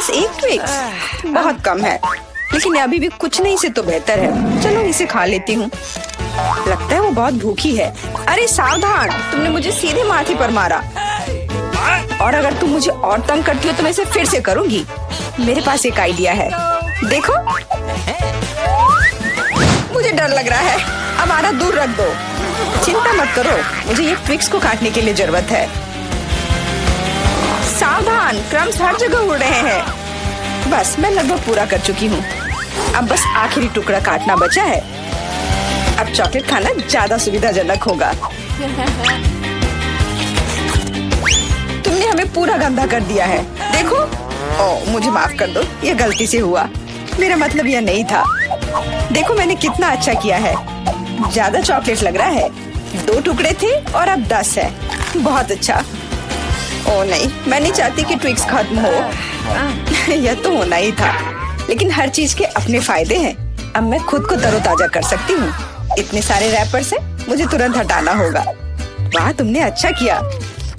बस एक ट्विक्स बहुत कम है, लेकिन अभी भी कुछ नहीं से तो बेहतर है। चलो इसे खा लेती हूँ। लगता है वो बहुत भूखी है। अरे सावधान, तुमने मुझे सीधे माथे पर मारा। और अगर तुम मुझे और तंग करती हो तो मैं इसे फिर से करूंगी। मेरे पास एक आइडिया है, देखो। मुझे डर लग रहा है, अब आना दूर रख दो। चिंता मत करो, मुझे ये ट्विक्स को काटने के लिए जरूरत है। सावधान, क्रम्स हर जगह उड़ रहे हैं। बस मैं लगभग पूरा कर चुकी हूँ। अब बस आखिरी टुकड़ा काटना बचा है। अब चॉकलेट खाना ज्यादा सुविधाजनक होगा। तुमने हमें पूरा गंदा कर दिया है, देखो। ओह, मुझे माफ कर दो, ये गलती से हुआ। मेरा मतलब यह नहीं था। देखो मैंने कितना अच्छा किया है। ज्यादा चॉकलेट लग रहा है। 2 टुकड़े थे और अब 10 है। बहुत अच्छा। ओह नहीं, मैं नहीं चाहती कि ट्विक्स खत्म हो। यह तो होना ही था, लेकिन हर चीज के अपने फायदे हैं। अब मैं खुद को तरोताजा कर सकती हूँ। इतने सारे रैपर से मुझे तुरंत हटाना होगा। वाह, तुमने अच्छा किया,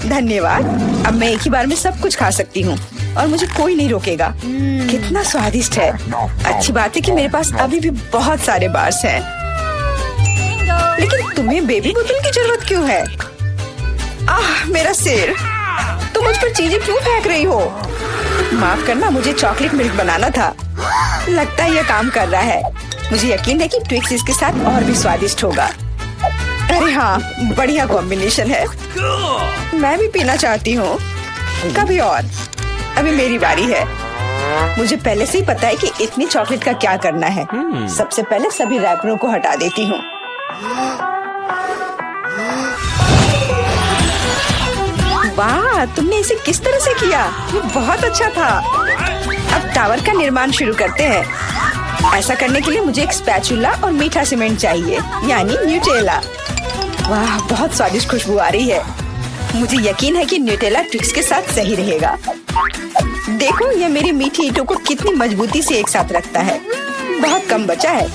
धन्यवाद। अब मैं एक ही बार में सब कुछ खा सकती हूँ और मुझे कोई नहीं रोकेगा। कितना स्वादिष्ट है। अच्छी बात है कि मेरे पास अभी भी बहुत सारे बार्स हैं। लेकिन तुम्हें बेबी बोतल की जरूरत क्यों है? आह, मेरा सिर। तुम मुझ पर चीजें क्यों फेंक रही हो? माफ करना, मुझे चॉकलेट मिल्क बनाना था। लगता है यह काम कर रहा है। मुझे यकीन है कि ट्विक्स इसके साथ और भी स्वादिष्ट होगा। अरे हाँ, बढ़िया कॉम्बिनेशन है। मैं भी पीना चाहती हूँ। कभी और। अभी मेरी बारी है। मुझे पहले से ही पता है कि इतनी चॉकलेट का क्या करना है। सबसे पहले सभी रैपरों को हटा देती हूँ। वाह, तुमने इसे किस तरह से किया? ये बहुत अच्छा था। अब टावर का निर्माण शुरू करते हैं। ऐसा करने के लिए मुझे एक स्पैचुला और मीठा सीमेंट चाहिए, यानी न्यूटेला। वाह, बहुत स्वादिष्ट खुशबू आ रही है। मुझे यकीन है कि न्यूटेला ट्विक्स के साथ सही रहेगा। देखो, यह मेरी मीठी ईंटों को कितनी मजबूती से एक साथ रखता है। बहुत कम बचा है।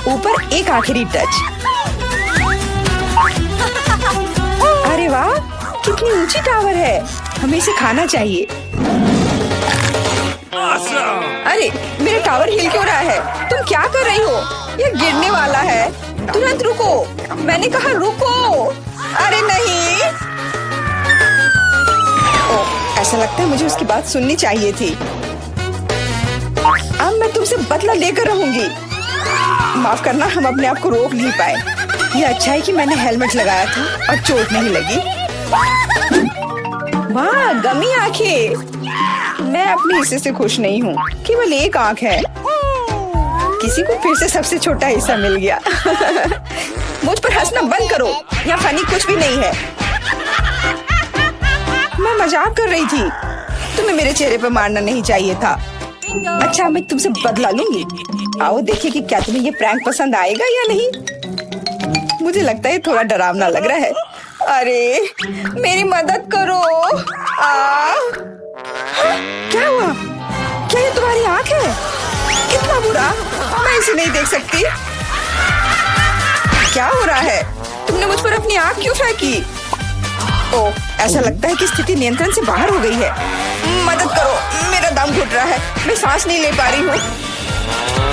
ऊपर एक आखिरी टच। अरे वाह, कितनी ऊंची टावर है। हमें इसे खाना चाहिए। अरे, मेरा टावर हिल क्यों रहा है? तुम क्या कर रही हो? यह गिरने वाला है। तुरंत रुको, मैंने कहा रुको। अरे नहीं। ओह, ऐसा लगता है मुझे उसकी बात सुननी चाहिए थी। अब मैं तुमसे बदला लेकर रहूंगी। माफ करना, हम अपने आप को रोक नहीं पाए। यह अच्छा है कि मैंने हेलमेट लगाया था और चोट नहीं लगी। वाह, गमी आंखें। मैं अपने हिस्से से खुश नहीं हूँ। केवल एक आंख है। किसी को फिर से सबसे छोटा हिस्सा मिल गया। मुझ पर हंसना बंद करो। यहाँ फनी कुछ भी नहीं है। मैं मजाक कर रही थी। तुम्हें मेरे चेहरे पर मारना नहीं चाहिए था। अच्छा, मैं तुमसे बदला लूंगी। आओ देखिए कि क्या तुम्हें ये प्रैंक पसंद आएगा या नहीं। मुझे लगता है थोड़ा डरावना लग रहा है। अरे, मेरी मदद करो। क्या हुआ? क्या ये तुम्हारी आँख है? कितना बुरा। मैं इसे नहीं देख सकती। क्या हो रहा है? तुमने मुझ पर अपनी आँख क्यों फेंकी? ओह, ऐसा लगता है कि स्थिति नियंत्रण से बाहर हो गई है। मदद करो, मेरा दम घुट रहा है। मैं सांस नहीं ले पा रही हूँ।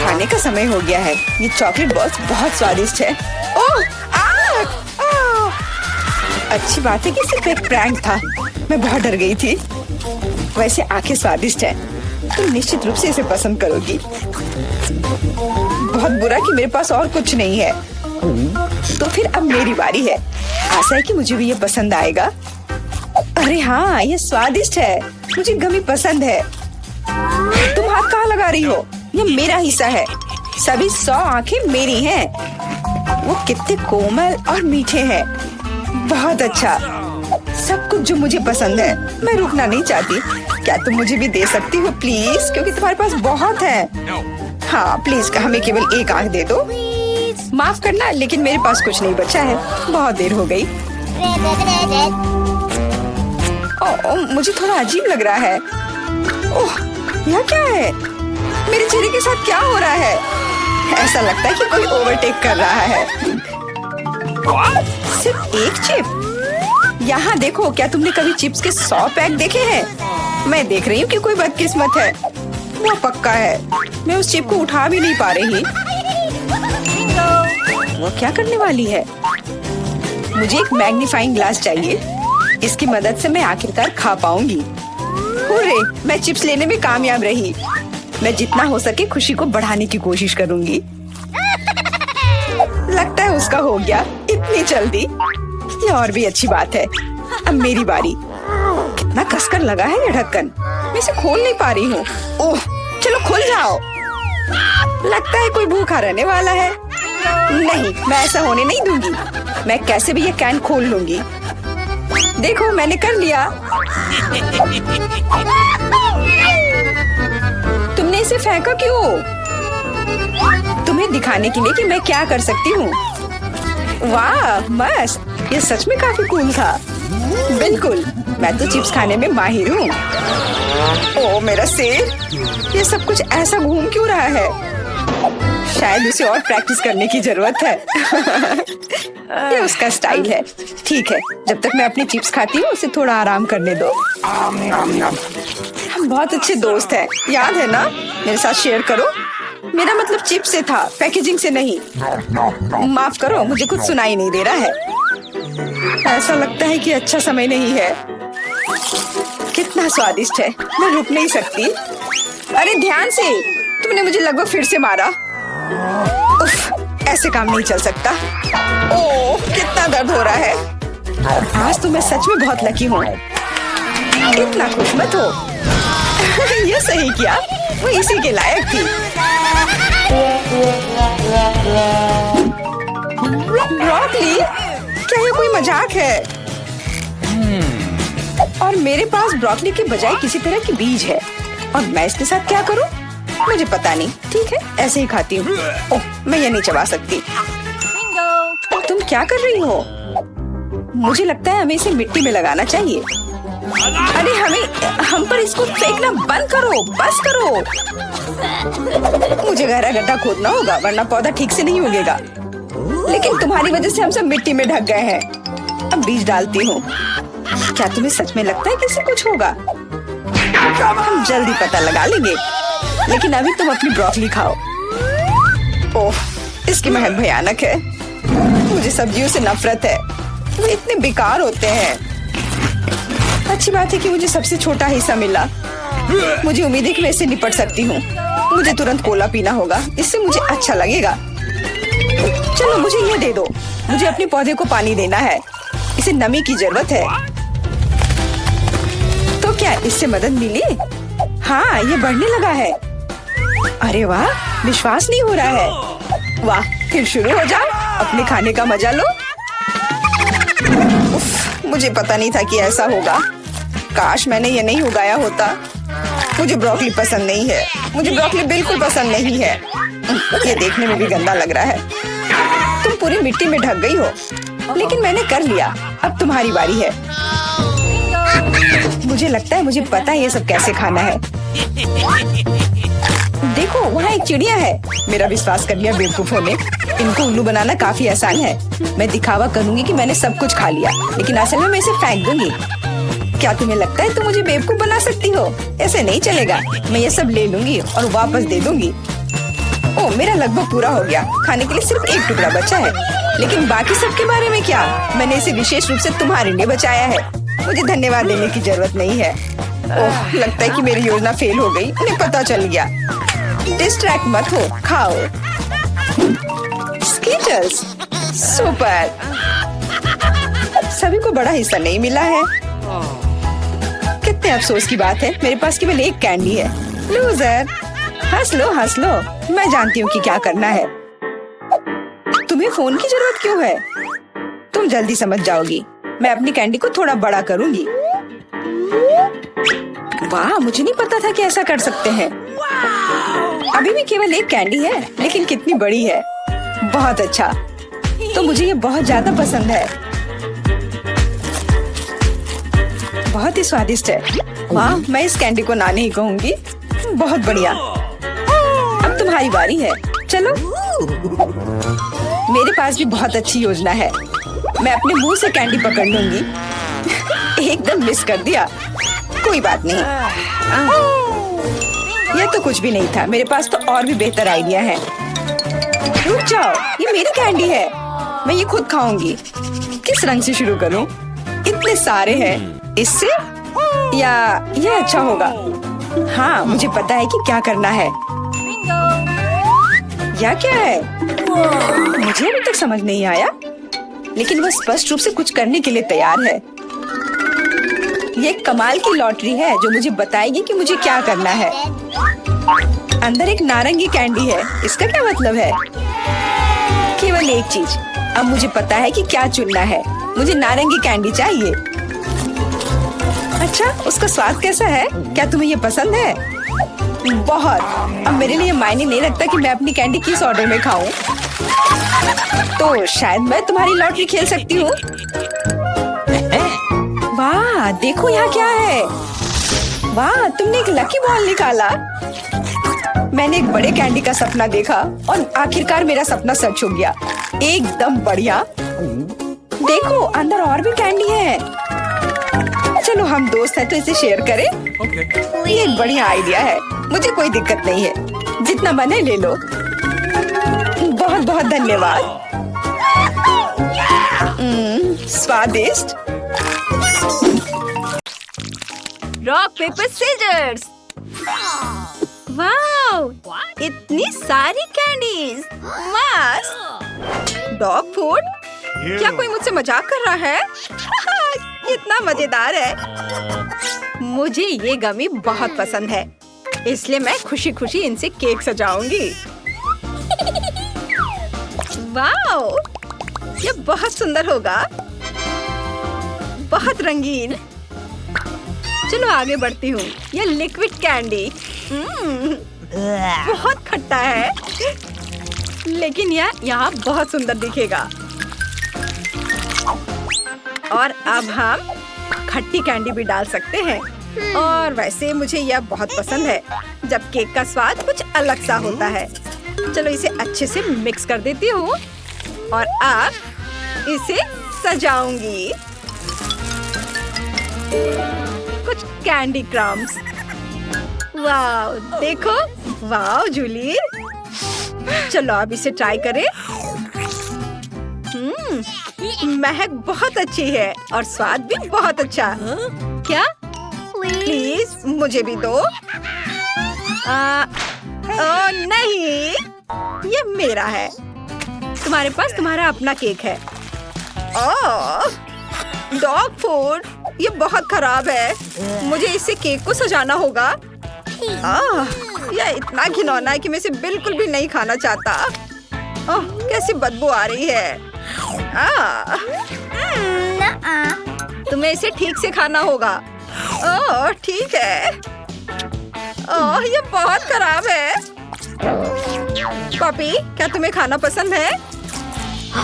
खाने का समय हो गया है। ये चॉकलेट बॉल्स बहुत स्वादिष्ट है। ओह, अच्छी बात है कि सिर्फ एक प्रैंक था। मैं बहुत डर गई थी। वैसे आंखें स्वादिष्ट है। तुम निश्चित रूप से इसे पसंद करोगी। बहुत बुरा कि मेरे पास और कुछ नहीं है। तो फिर अब मेरी बारी है। आशा है कि मुझे भी ये पसंद आएगा। अरे हाँ, ये स्वादिष्ट है। मुझे गमी पसंद है। तुम हाथ कहाँ लगा रही हो? ये मेरा हिस्सा है। सभी 100 आंखें मेरी हैं। वो कितने कोमल और मीठे हैं। बहुत अच्छा, सब कुछ जो मुझे पसंद है। मैं रुकना नहीं चाहती। क्या तुम मुझे भी दे सकती हो प्लीज? क्योंकि तुम्हारे पास बहुत है। हाँ प्लीज, हमें केवल एक आंख दे दो। माफ करना, लेकिन मेरे पास कुछ नहीं बचा है। बहुत देर हो गई। ओह, मुझे थोड़ा अजीब लग रहा है। ओह, यह क्या है? मेरे चेहरे के साथ क्या हो रहा है? ऐसा लगता है कि कोई ओवरटेक कर रहा है। सिर्फ एक चिप? यहाँ देखो, क्या तुमने कभी चिप्स के 100 पैक देखे हैं? मैं देख रही हूँ कि कोई बदकिस्मत है। वो पक्का है। मैं उस चिप को उठा भी नहीं पा रही। वो क्या करने वाली है? मुझे एक मैग्नीफाइंग ग्लास चाहिए। इसकी मदद से मैं आखिरकार खा पाऊंगी। हुर्रे, मैं चिप्स लेने में कामयाब रही। मैं जितना हो सके खुशी को बढ़ाने की कोशिश करूंगी। लगता है उसका हो गया इतनी जल्दी। ये और भी अच्छी बात है। अब मेरी बारी। कितना कसकर लगा है ये ढक्कन। मैं इसे खोल नहीं पा रही हूँ। ओह, चलो खुल जाओ। लगता है कोई भूखा रहने वाला है। नहीं, मैं ऐसा होने नहीं दूंगी। मैं कैसे भी ये कैन खोल लूंगी। देखो, मैंने कर लिया। तुमने इसे फेंका क्यों? तुम्हें दिखाने के लिए कि मैं क्या कर सकती हूँ। वाह, मस्त। ये सच में काफी कूल था। बिल्कुल, मैं तो चिप्स खाने में माहिर हूँ। ओह मेरा सिर, ये सब कुछ ऐसा घूम क्यों रहा है? शायद उसे और प्रैक्टिस करने की जरूरत है। ये उसका स्टाइल है। ठीक है, जब तक मैं अपनी चिप्स खाती हूँ उसे थोड़ा आराम करने दो। हम बहुत अच्छे दोस्त हैं, याद है ना? मेरे साथ शेयर करो। मेरा मतलब चिप्स से था, पैकेजिंग से नहीं। माफ करो, मुझे कुछ सुनाई नहीं दे रहा है। ऐसा लगता है कि अच्छा समय नहीं है। कितना स्वादिष्ट है, मैं रुक नहीं सकती। अरे ध्यान से, तुमने मुझे लगभग फिर से मारा। उफ, ऐसे काम नहीं चल सकता। ओह, कितना दर्द हो रहा है। आज तो मैं सच में बहुत लकी हूँ। इतना खुश मत हो। ये सही किया, वो इसी के लायक थी। ब्रोकली, क्या ये कोई मजाक है? और मेरे पास ब्रोकली के बजाय किसी तरह की बीज है, और मैं इसके साथ क्या करूं? मुझे पता नहीं। ठीक है, ऐसे ही खाती हूँ। ओह, मैं ये नहीं चबा सकती। तुम क्या कर रही हो? मुझे लगता है हमें इसे मिट्टी में लगाना चाहिए। अरे हम पर इसको फेंकना बंद करो, बस करो। मुझे गहरा गड्ढा खोदना होगा, वरना पौधा ठीक से नहीं उगेगा। लेकिन तुम्हारी वजह से हम सब मिट्टी में ढक गए हैं। अब बीज डालती हूँ। क्या तुम्हें सच में लगता है कि इससे कुछ होगा? हम जल्दी पता लगा लेंगे। लेकिन अभी तुम अपनी ब्रोकली खाओ। ओह, इसकी महक भयानक है। मुझे सब्जियों से नफरत है, वो इतने बेकार होते हैं। अच्छी बात है कि मुझे सबसे छोटा हिस्सा मिला। मुझे उम्मीद है कि मैं इससे निपट सकती हूँ। मुझे तुरंत कोला पीना होगा, इससे मुझे अच्छा लगेगा। चलो मुझे ये दे दो। मुझे अपने पौधे को पानी देना है, इसे नमी की जरूरत है। तो क्या इससे मदद मिली? हाँ, ये बढ़ने लगा है। अरे वाह, विश्वास नहीं हो रहा है। वाह, फिर शुरू हो जाओ, अपने खाने का मजा लो। उफ, मुझे पता नहीं था कि ऐसा होगा। काश मैंने ये नहीं उगाया होता। मुझे ब्रोकली पसंद नहीं है। मुझे ब्रोकली बिल्कुल पसंद नहीं है। ये देखने में भी गंदा लग रहा है। तुम पूरी मिट्टी में ढक गई हो, लेकिन मैंने कर लिया। अब तुम्हारी बारी है। मुझे लगता है मुझे पता है ये सब कैसे खाना है। देखो, वहाँ एक चिड़िया है। मेरा विश्वास कर लिया बेवकूफों ने। इनको उल्लू बनाना काफी आसान है। मैं दिखावा करूंगी कि मैंने सब कुछ खा लिया, लेकिन असल में मैं इसे फेंक दूंगी। क्या तुम्हें लगता है तुम मुझे बेवकूफ बना सकती हो? ऐसे नहीं चलेगा। मैं ये सब ले लूंगी और वापस दे दूंगी। ओह, मेरा लगभग पूरा हो गया। खाने के लिए सिर्फ एक टुकड़ा बचा है। लेकिन बाकी सब के बारे में क्या? मैंने इसे विशेष रूप से तुम्हारे लिए बचाया है। मुझे धन्यवाद देने की जरूरत नहीं है। ओह, लगता है कि मेरी योजना फेल हो गई। उन्हें पता चल गया। डिस्ट्रैक्ट मत हो, खाओ। Skittles, super. सभी को बड़ा हिस्सा नहीं मिला है। कितने अफसोस की बात है, मेरे पास केवल एक कैंडी है। लूजर। हंस लो, हंस लो। मैं जानती हूँ कि क्या करना है। तुम्हें फोन की जरूरत क्यों है? तुम जल्दी समझ जाओगी। मैं अपनी कैंडी को थोड़ा बड़ा करूंगी। वाह, मुझे नहीं पता था कि ऐसा कर सकते हैं। अभी भी केवल एक कैंडी है, लेकिन कितनी बड़ी है। बहुत अच्छा, तो मुझे ये बहुत ज्यादा पसंद है। बहुत ही स्वादिष्ट है। वाह, मैं इस कैंडी को ना नहीं कहूंगी। बहुत बढ़िया। अब तुम्हारी बारी है। चलो। मेरे पास भी बहुत अच्छी योजना है। मैं अपने मुंह से कैंडी पकड़ लूंगी। एकदम मिस कर दिया। कोई बात नहीं। यह तो कुछ भी नहीं था, मेरे पास तो और भी बेहतर आइडिया है। रुक जाओ, ये मेरी कैंडी है, मैं ये खुद खाऊंगी। किस रंग से शुरू करूं? इतने सारे हैं, इससे या ये अच्छा होगा? हाँ, मुझे पता है कि क्या करना है। या क्या है? मुझे अभी तक समझ नहीं आया, लेकिन वह स्पष्ट रूप से कुछ करने के लिए तैयार है। ये एक कमाल की लॉटरी है जो मुझे बताएगी कि मुझे क्या करना है। अंदर एक नारंगी कैंडी है, इसका क्या मतलब है? केवल एक चीज, अब मुझे पता है कि क्या चुनना है। मुझे नारंगी कैंडी चाहिए। अच्छा, उसका स्वाद कैसा है? क्या तुम्हें ये पसंद है? बहुत। अब मेरे लिए मायने नहीं रखता कि मैं अपनी कैंडी किस ऑर्डर में खाऊं। तो शायद मैं तुम्हारी लॉटरी खेल सकती हूँ। वाह, देखो यहाँ क्या है। वाह, तुमने एक लकी बॉल निकाला। मैंने एक बड़े कैंडी का सपना देखा और आखिरकार मेरा सपना सच हो गया। एकदम बढ़िया। देखो, अंदर और भी कैंडी है। चलो, हम दोस्त हैं तो इसे शेयर करें। ये एक बढ़िया आइडिया है, मुझे कोई दिक्कत नहीं है। जितना मन है ले लो। बहुत बहुत धन्यवाद। स्वादिष्ट। Rock paper seizures. वाओ, इतनी सारी कैंडीज, मस्त। Dog food? क्या कोई मुझसे मजाक कर रहा है? इतना मजेदार है। मुझे ये गमी बहुत पसंद है, इसलिए मैं खुशी खुशी इनसे केक सजाऊंगी। वाओ, ये बहुत सुंदर होगा, बहुत रंगीन। चलो आगे बढ़ती हूँ। ये लिक्विड कैंडी बहुत खट्टा है, लेकिन यह यहाँ बहुत सुंदर दिखेगा। और अब हम खट्टी कैंडी भी डाल सकते हैं। और वैसे मुझे यह बहुत पसंद है जब केक का स्वाद कुछ अलग सा होता है। चलो इसे अच्छे से मिक्स कर देती हूँ और अब इसे सजाऊंगी। कुछ कैंडी क्रम्स। वाओ, देखो। वाओ जूली, चलो अब इसे ट्राई करें। महक बहुत अच्छी है और स्वाद भी बहुत अच्छा। क्या? प्लीज मुझे भी दो। ओ नहीं, ये मेरा है। तुम्हारे पास तुम्हारा अपना केक है। ओह, डॉग फूड, ये बहुत खराब है। मुझे इससे केक को सजाना होगा। यह इतना घिनौना है कि मैं इसे बिल्कुल भी नहीं खाना चाहता। ओह, कैसी बदबू आ रही है। तुम्हें इसे ठीक से खाना होगा। ओह ठीक है। ओह, ये बहुत खराब है। पपी, क्या तुम्हें खाना पसंद है?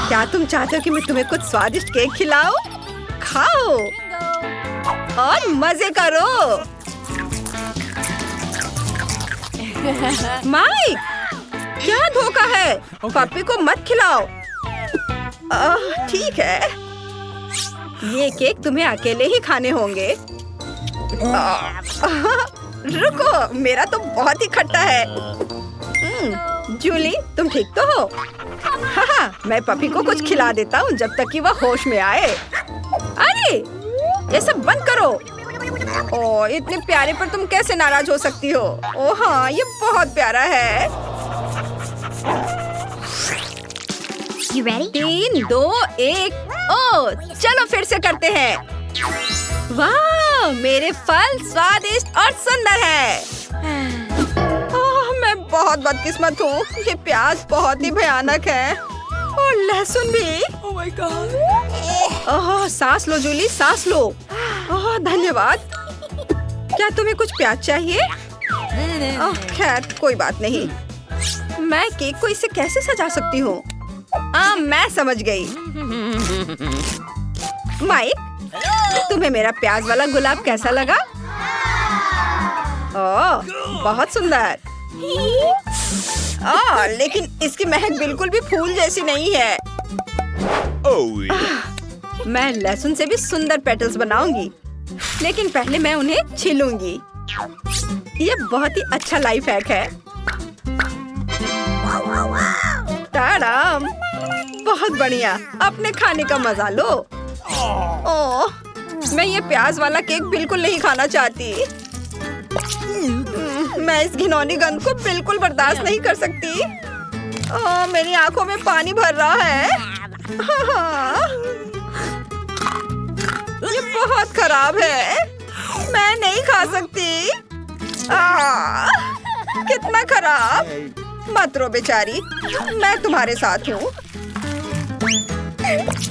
क्या तुम चाहते हो कि मैं तुम्हें कुछ स्वादिष्ट केक खिलाऊं? खाओ और मजे करो। माइक, क्या धोखा है? पपी को मत खिलाओ। ठीक है, ये केक तुम्हें अकेले ही खाने होंगे। रुको, मेरा तो बहुत ही खट्टा है। जूली, तुम ठीक तो हो? हाँ, मैं पपी को कुछ खिला देता हूँ जब तक कि वह होश में आए। अरे, ये सब बंद करो। ओह, इतने प्यारे पर तुम कैसे नाराज हो सकती हो? ओह हाँ, ये बहुत प्यारा है। You ready? 3, 2, 1। ओह, चलो फिर से करते हैं। वाह, मेरे फल स्वादिष्ट और सुंदर है। मैं बहुत बदकिस्मत हूँ। ये प्याज बहुत ही भयानक है और लहसुन भी। Oh my God! ओह, सांस लो जूली, सांस लो। ओह, धन्यवाद। क्या तुम्हें कुछ प्याज चाहिए? ओह, खैर कोई बात नहीं। मैं केक को इससे कैसे सजा सकती हूँ? मैं समझ गई। माइक, तुम्हें मेरा प्याज वाला गुलाब कैसा लगा? ओह, बहुत सुंदर। लेकिन इसकी महक बिल्कुल भी फूल जैसी नहीं है। मैं लहसुन से भी सुंदर पेटल्स बनाऊंगी, लेकिन पहले मैं उन्हें छीलूंगी। ये बहुत ही अच्छा लाइफ हैक है। ताड़म, बहुत बढ़िया। अपने खाने का मजा लो। ओह, मैं ये प्याज वाला केक बिल्कुल नहीं खाना चाहती। मैं इस घिनौनी गंध को बिल्कुल बर्दाश्त नहीं कर सकती। ओह, मेरी आंखों में पानी भर रहा है। ये बहुत खराब है। मैं नहीं खा सकती। कितना खराब। मत रो बेचारी, मैं तुम्हारे साथ हूँ।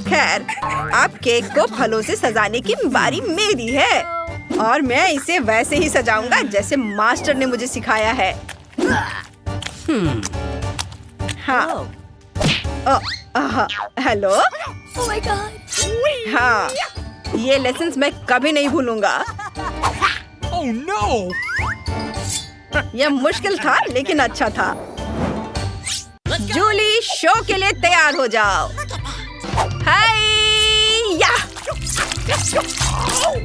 खैर, अब केक को फलों से सजाने की बारी मेरी है और मैं इसे वैसे ही सजाऊंगा जैसे मास्टर ने मुझे सिखाया है। हाँ। हेलो। Oh my god. हाँ, ये लेसन्स मैं कभी नहीं भूलूंगा। Oh no! यह मुश्किल था लेकिन अच्छा था। जूली, शो के लिए तैयार हो जाओ। हाय या!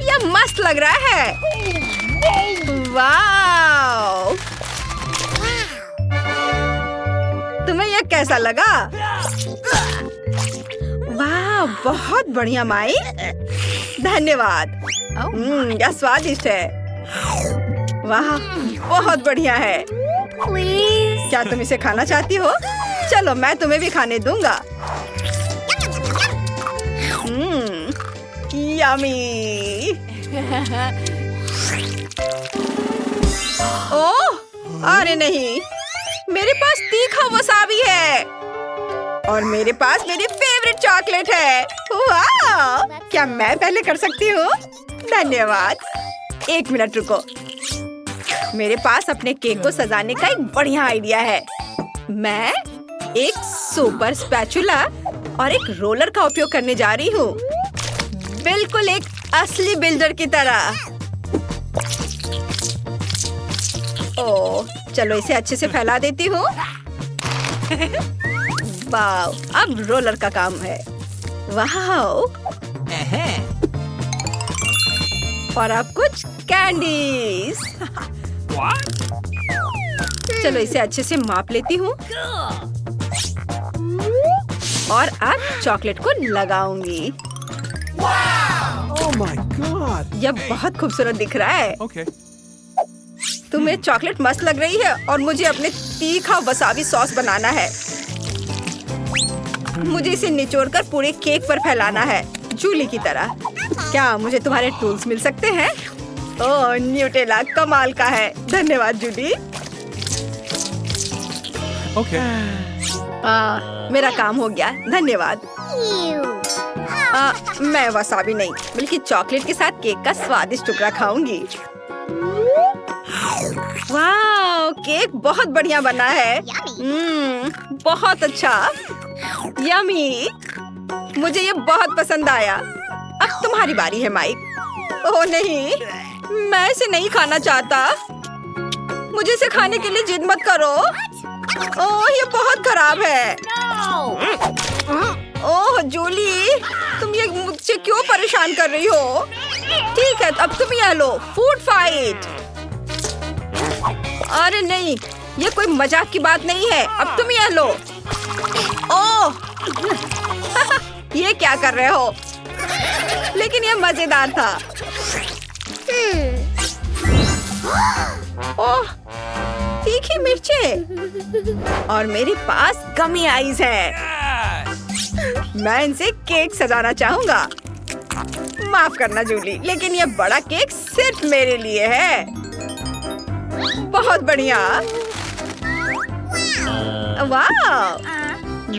यह मस्त लग रहा है। वाव! तुम्हें यह कैसा लगा? वाह, बहुत बढ़िया माई। धन्यवाद। यह स्वादिष्ट है। वाह, बहुत बढ़िया है। Please. क्या तुम इसे खाना चाहती हो? चलो, मैं तुम्हें भी खाने दूंगा। यम्मी। ओह, अरे नहीं, मेरे पास तीखा वसाबी है और मेरे पास मेरी फेवरेट चॉकलेट है। वाह! क्या मैं पहले कर सकती हूँ? धन्यवाद। एक मिनट रुको, मेरे पास अपने केक को सजाने का एक बढ़िया आइडिया है। मैं एक सुपर स्पैचुला और एक रोलर का उपयोग करने जा रही हूँ, बिल्कुल एक असली बिल्डर की तरह। ओह, चलो इसे अच्छे से फैला देती हूँ। वाव, अब रोलर का काम है। वाव! और अब कुछ कैंडीज। What? चलो इसे अच्छे से माप लेती हूँ और अब चॉकलेट को लगाऊंगी। Oh my god! यह बहुत खूबसूरत दिख रहा है। Okay. तुम्हें चॉकलेट मस्त लग रही है और मुझे अपने तीखा वसाबी सॉस बनाना है। मुझे इसे निचोड़कर पूरे केक पर फैलाना है, जूली की तरह। क्या मुझे तुम्हारे टूल्स मिल सकते हैं? ओह, न्यूटेला कमाल का है। धन्यवाद जूली। Okay. मेरा काम हो गया, धन्यवाद। मैं वसाबी नहीं बल्कि चॉकलेट के साथ केक का स्वादिष्ट टुकड़ा खाऊंगी। वाह, केक बहुत बढ़िया बना है। बहुत अच्छा। यम्मी। मुझे ये बहुत पसंद आया। अब तुम्हारी बारी है माइक। ओह नहीं, मैं इसे नहीं खाना चाहता। मुझे इसे खाने के लिए जिद मत करो। ओह, ये बहुत खराब है। ओह जूली, तुम ये मुझसे क्यों परेशान कर रही हो? ठीक है, अब तुम यह लो, फूड फाइट। अरे नहीं, ये कोई मजाक की बात नहीं है। अब तुम यह लो। ओह, ये क्या कर रहे हो? लेकिन ये मजेदार था। ओह, तीखी मिर्चें और मेरे पास गमी आइज है। मैं इनसे केक सजाना चाहूंगा। माफ करना जूली, लेकिन ये बड़ा केक सिर्फ मेरे लिए है। बहुत बढ़िया। वाह,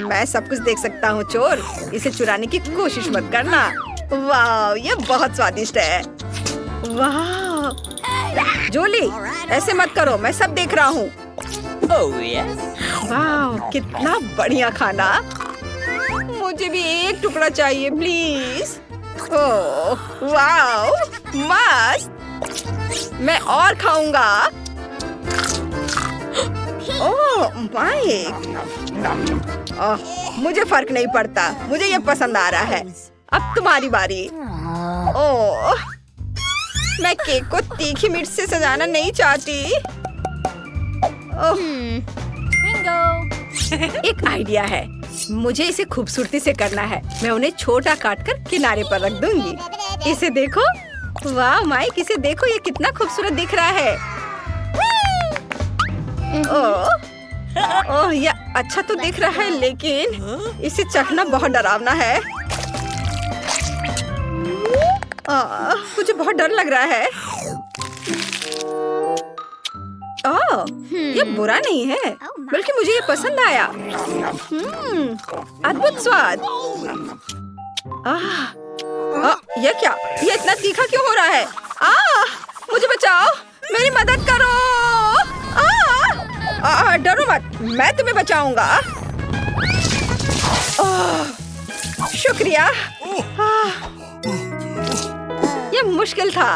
मैं सब कुछ देख सकता हूँ चोर। इसे चुराने की कोशिश मत करना। वाह, ये बहुत स्वादिष्ट है। वाह जूली, ऐसे मत करो, मैं सब देख रहा हूँ। वाह, कितना बढ़िया खाना। मुझे भी एक टुकड़ा चाहिए प्लीज। ओह वाह, मस्त। मैं और खाऊंगा। ओह माइक, मुझे फर्क नहीं पड़ता, मुझे ये पसंद आ रहा है। अब तुम्हारी बारी। ओह मैं केक को तीखी मिर्च से सजाना नहीं चाहती। ओह, Bingo. एक आइडिया है। मुझे इसे खूबसूरती से करना है। मैं उन्हें छोटा काटकर किनारे पर रख दूंगी। इसे देखो। वाह माइक, इसे देखो, ये कितना खूबसूरत दिख रहा है। ओह, यह अच्छा तो दिख रहा है, लेकिन इसे चखना बहुत डरावना है। मुझे बहुत डर लग रहा है। ओह, ये बुरा नहीं है, बल्कि मुझे ये पसंद आया। अद्भुत स्वाद। ये क्या? ये इतना तीखा क्यों हो रहा है? मुझे बचाओ, मेरी मदद करो। डरो मत, मैं तुम्हें बचाऊंगा। शुक्रिया। ये मुश्किल था।